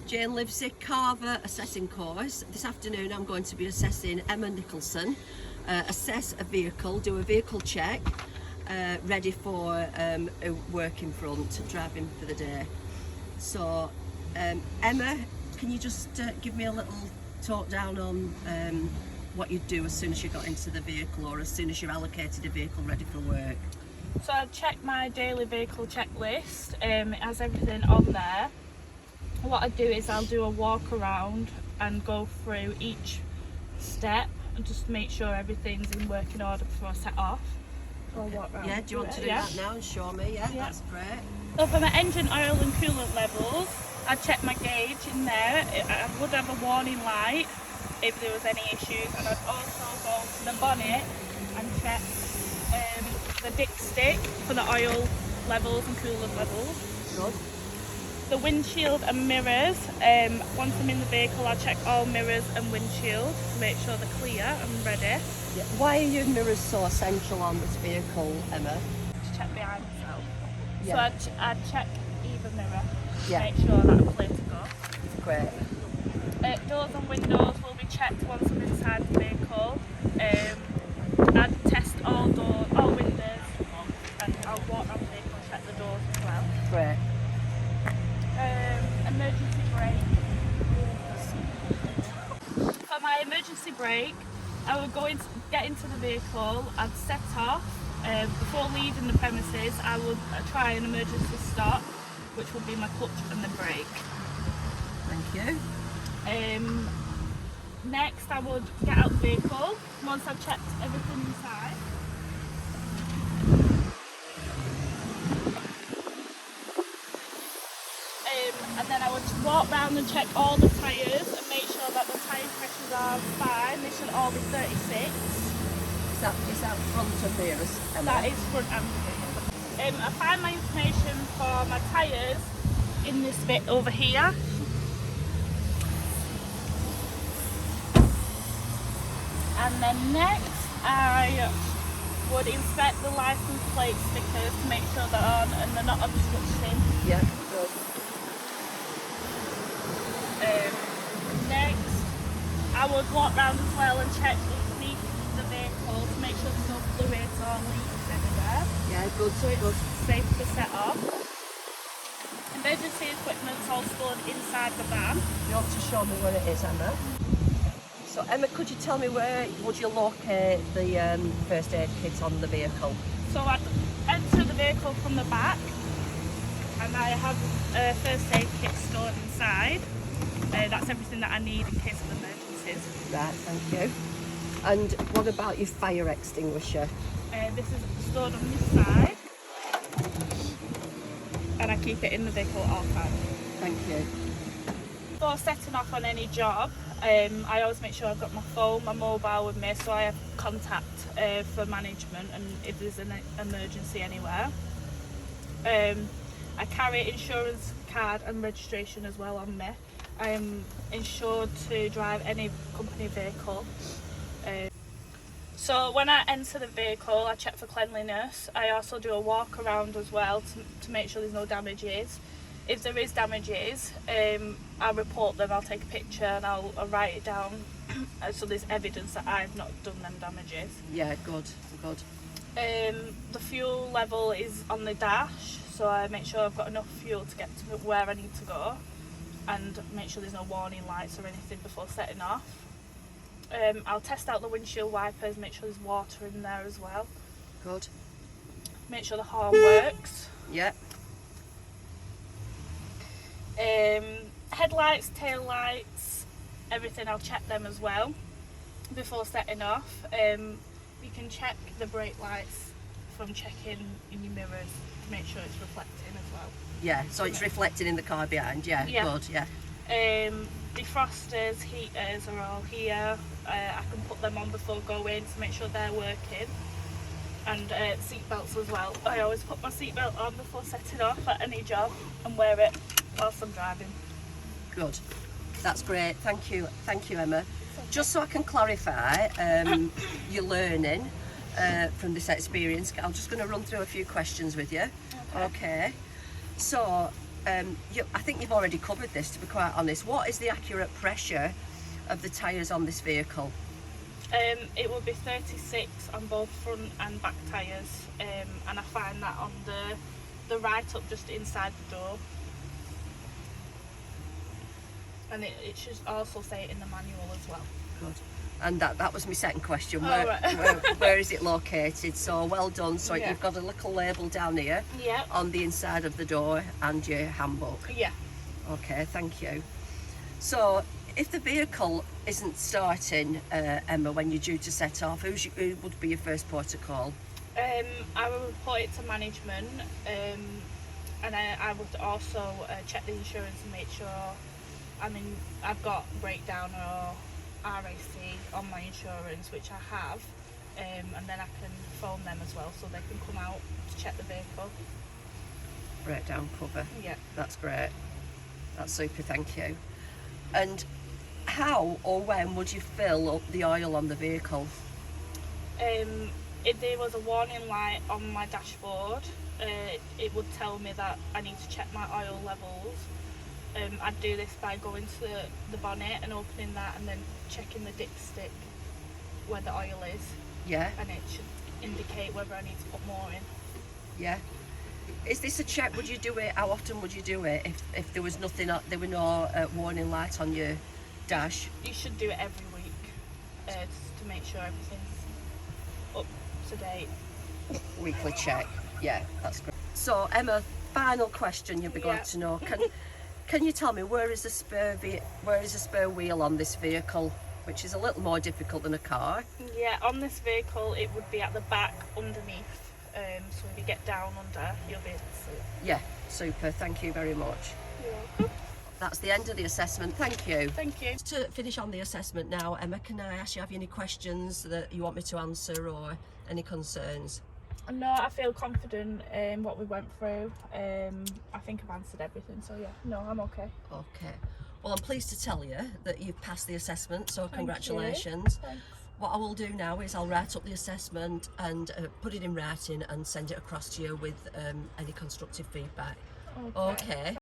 Jayne Livesey CAVA assessing course. This afternoon I'm going to be assessing Emma Nicholson, assess a vehicle, do a vehicle check, ready for a work in front, driving for the day. So Emma, can you just give me a little talk down on what you'd do as soon as you got into the vehicle, or as soon as you're allocated a vehicle ready for work? So I check my daily vehicle checklist, it has everything on there. What I do is I'll do a walk around and go through each step and just make sure everything's in working order before I set off. So I'll walk around. Yeah, do you want to do that now and show me? Yeah, that's great. So for my engine oil and coolant levels, I check my gauge in there. I would have a warning light if there was any issues, and I'd also go to the bonnet and check the dipstick for the oil levels and coolant levels. Good. The windshield and mirrors, once I'm in the vehicle I check all mirrors and windshield to make sure they're clear and ready. Yeah. Why are your mirrors so essential on this vehicle, Emma? To check behind myself. Yeah. So I check either mirror to Yeah. make sure that I'm clear to go. Great. Doors and windows will be checked once I'm inside the vehicle. I'd test all windows, and I'll walk around the vehicle and check the doors as well. Great. Emergency brake. For my emergency brake, I would get into the vehicle, I'd set off. Before leaving the premises, I would try an emergency stop, which would be my clutch and the brake. Thank you. Next, I would get out the vehicle once I've checked everything inside. And then I would walk round and check all the tyres and make sure that the tyre pressures are fine. They should all be 36. Is that front of mirrors, Emma? That is front and rear. I find my information for my tyres in this bit over here. And then next I would inspect the license plate stickers to make sure they're on and they're not obstructing. Yeah, good. Next, I would walk round as well and check underneath the vehicle to make sure there's no fluids or leaks anywhere. Yeah, good. So it was safe to set off. Emergency equipment's all stored inside the van. You have to show me where it is, Emma. So Emma, could you tell me where would you locate the first aid kit on the vehicle? So I'd enter the vehicle from the back, and I have a first aid kit stored inside. That's everything that I need in case of emergencies. Right, thank you. And what about your fire extinguisher? This is stored on this side, and I keep it in the vehicle at all times. Thank you. Before setting off on any job, I always make sure I've got my phone, my mobile with me, so I have contact for management and if there's an emergency anywhere. I carry insurance card and registration as well on me. I am insured to drive any company vehicle. So when I enter the vehicle, I check for cleanliness. I also do a walk around as well to make sure there's no damages. If there is damages, I'll report them, I'll take a picture and I'll write it down so there's evidence that I've not done them damages. Yeah, good, good. The fuel level is on the dash, so I make sure I've got enough fuel to get to where I need to go, and make sure there's no warning lights or anything before setting off. I'll test out the windshield wipers, make sure there's water in there as well. Good. Make sure the horn works. Yeah. Headlights, tail lights, everything, I'll check them as well before setting off. You can check the brake lights from checking in your mirrors to make sure it's reflecting as well. Yeah, so it's reflecting in the car behind. Yeah, good, yeah. Defrosters, heaters are all here. I can put them on before going to make sure they're working. And seat belts as well. I always put my seat belt on before setting off at any job and wear it whilst I'm driving. Good. That's great. Thank you, Emma. Just so I can clarify your learning from this experience, I'm just going to run through a few questions with you. Okay. So I think you've already covered this, to be quite honest. What is the accurate pressure of the tyres on this vehicle? It will be 36 on both front and back tyres, and I find that on the right up just inside the door. And it should also say it in the manual as well. Good. And that was my second question. Oh, Where, right. where is it located? So well done. So Yeah. you've got a little label down here Yeah. on the inside of the door and your handbook. Yeah. Okay, thank you. So if the vehicle isn't starting, Emma, when you're due to set off, who would be your first port of call? I will report it to management, and I would also check the insurance and make sure, I've got breakdown or RAC on my insurance, which I have, and then I can phone them as well so they can come out to check the vehicle. Breakdown cover. Yeah. That's great. That's super, thank you. And how or when would you fill up the oil on the vehicle? If there was a warning light on my dashboard, it would tell me that I need to check my oil levels. I'd do this by going to the bonnet and opening that and then checking the dipstick where the oil is, Yeah, and it should indicate whether I need to put more in. yeah. Is this a check? Would you do it? How often would you do it if there was nothing? There were no warning light on your dash. You should do it every week, just to make sure everything's up to date. Weekly check. Yeah, that's great. So Emma, final question. You'll be glad Yeah. to know. Can you tell me where is the spare wheel on this vehicle, which is a little more difficult than a car? Yeah, on this vehicle it would be at the back underneath. So if you get down under, you'll be able to see it. Yeah, super. Thank you very much. You're welcome. That's the end of the assessment. Thank you. Thank you. To finish on the assessment now, Emma, can I ask you, have you any questions that you want me to answer or any concerns? No, I feel confident in what we went through. I think I've answered everything, so yeah, no, I'm okay. Okay. Well, I'm pleased to tell you that you've passed the assessment, so Thank congratulations. you. Thanks. What I will do now is I'll write up the assessment and put it in writing and send it across to you with any constructive feedback. Okay.